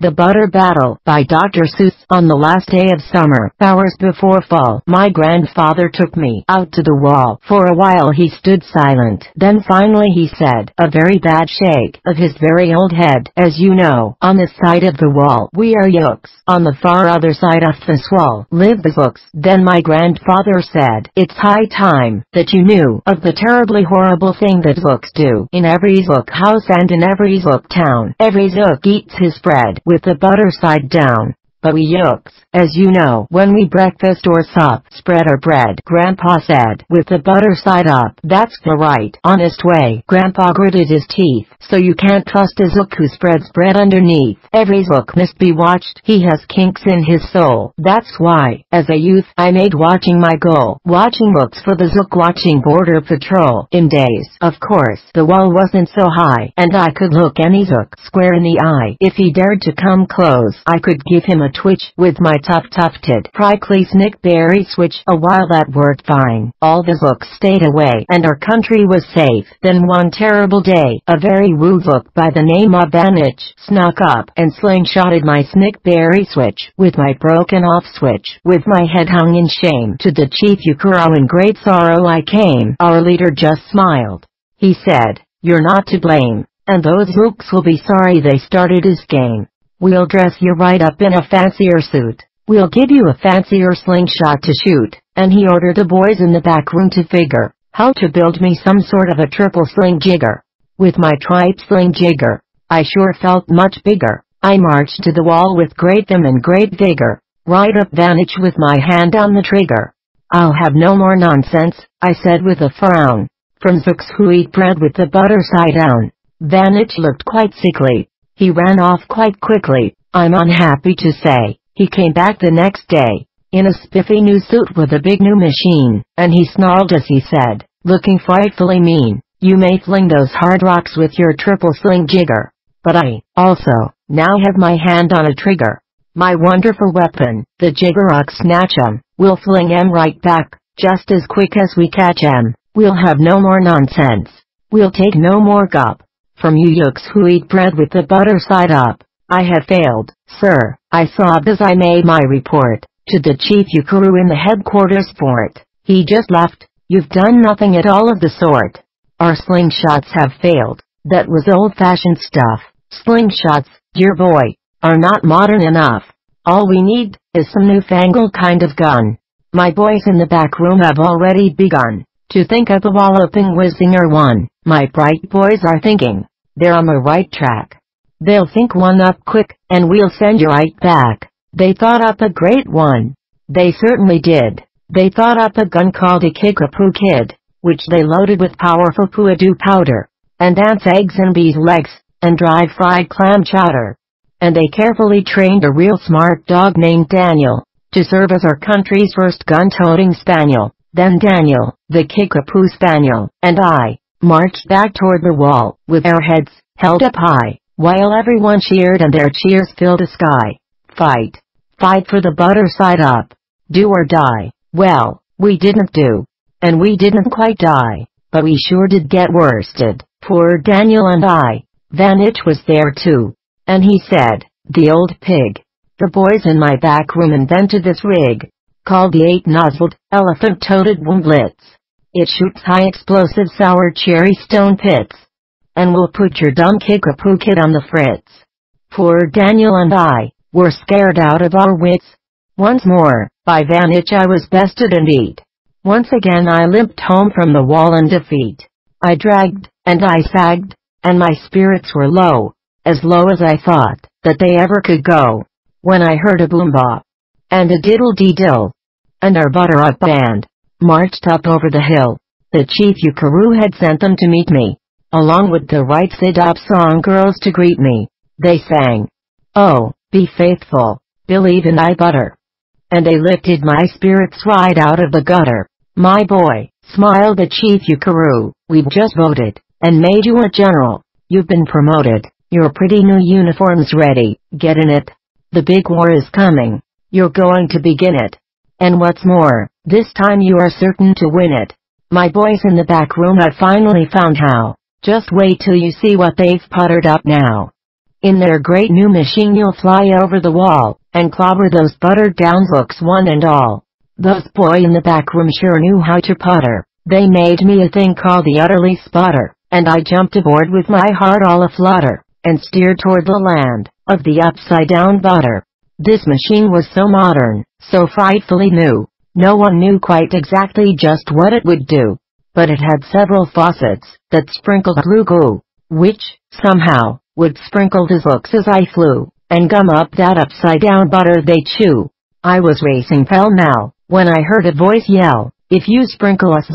The Butter Battle by Dr. Suess. On the last day of summer, hours before fall, my grandfather took me out to the wall. For a while he stood silent. Then finally he said, a very bad shake of his very old head. As you know, on this side of the wall we are Yooks. On the far other side of this wall live the Zooks. Then my grandfather said, it's high time that you knew of the terribly horrible thing that Zooks do. In every Zook house and in every Zook town, every Zook eats his bread with the butter side down. But we Yooks, as you know, when we breakfast or sup, spread our bread, Grandpa said, with the butter side up. That's the right, honest way. Grandpa gritted his teeth. So you can't trust a Zook who spreads bread underneath. Every Zook must be watched. He has kinks in his soul. That's why, as a youth, I made watching my goal. Watching books for the Zook watching border patrol. In days, of course, the wall wasn't so high, and I could look any Zook square in the eye. If he dared to come close, I could give him a twitch with my tufted prickly snickberry switch. A while that worked fine. All the Zooks stayed away and our country was safe. Then one terrible day, a very rude Zook by the name of Vanich snuck up and slingshotted my snickberry switch with my broken off switch. With my head hung in shame to the chief Ukuro, in great sorrow I came. Our leader just smiled. He said, you're not to blame, and those Zooks will be sorry they started this game. We'll dress you right up in a fancier suit. We'll give you a fancier slingshot to shoot. And he ordered the boys in the back room to figure how to build me some sort of a triple sling jigger. With my tripe sling jigger, I sure felt much bigger. I marched to the wall with great vim and great vigor, right up Vanich with my hand on the trigger. I'll have no more nonsense, I said with a frown, from Zooks who eat bread with the butter side down. Vanich looked quite sickly. He ran off quite quickly. I'm unhappy to say, he came back the next day, in a spiffy new suit with a big new machine, and he snarled as he said, looking frightfully mean, you may fling those hard rocks with your triple sling jigger, but I, also, now have my hand on a trigger. My wonderful weapon, the jigger rock snatch 'em, we'll fling 'em right back, just as quick as we catch 'em. We'll have no more nonsense. We'll take no more gup from you Yooks who eat bread with the butter side up. I had failed, sir, I sobbed as I made my report to the chief Ukuro in the headquarters fort. He just laughed. You've done nothing at all of the sort. Our slingshots have failed. That was old-fashioned stuff. Slingshots, dear boy, are not modern enough. All we need is some newfangled kind of gun. My boys in the back room have already begun to think up a walloping whizzinger one. My bright boys are thinking. They're on the right track. They'll think one up quick, and we'll send you right back. They thought up a great one. They certainly did. They thought up a gun called a Kickapoo Kid, which they loaded with powerful poo-a-doo powder, and ants' eggs and bees' legs, and dried fried clam chowder. And they carefully trained a real smart dog named Daniel to serve as our country's first gun-toting spaniel. Then Daniel, the Kickapoo Spaniel, and I marched back toward the wall, with our heads held up high, while everyone cheered and their cheers filled the sky. Fight. Fight for the butter side up. Do or die. Well, we didn't do. And we didn't quite die, but we sure did get worsted. Poor Daniel and I. Vanich was there too. And he said, the old pig. The boys in my back room invented this rig, called the 8-nozzled, elephant-toted Womblitz. It shoots high-explosive sour cherry stone pits. And we'll put your dumb Kickapoo Kid on the fritz. Poor Daniel and I were scared out of our wits. Once more, by Vanich I was bested and beat. Once again I limped home from the wall in defeat. I dragged, and I sagged, and my spirits were low, as low as I thought that they ever could go, when I heard a boom-bop, and a diddle-dee-dill, and our butter-up band marched up over the hill. The chief Ukuro had sent them to meet me, along with the right sit-up song girls to greet me. They sang, oh, be faithful, believe in thy butter. And they lifted my spirits right out of the gutter. My boy, smiled the chief Ukuro, we've just voted, and made you a general. You've been promoted, your pretty new uniform's ready, get in it. The big war is coming. You're going to begin it. And what's more, this time you are certain to win it. My boys in the back room have finally found how. Just wait till you see what they've puttered up now. In their great new machine you'll fly over the wall, and clobber those buttered down books one and all. Those boy in the back room sure knew how to putter. They made me a thing called the utterly spotter, and I jumped aboard with my heart all aflutter, and steered toward the land of the upside down butter. This machine was so modern, so frightfully new, no one knew quite exactly just what it would do. But it had several faucets that sprinkled blue goo, which, somehow, would sprinkle his books as I flew, and gum up that upside down butter they chew. I was racing pell-mell, when I heard a voice yell, "If you sprinkle us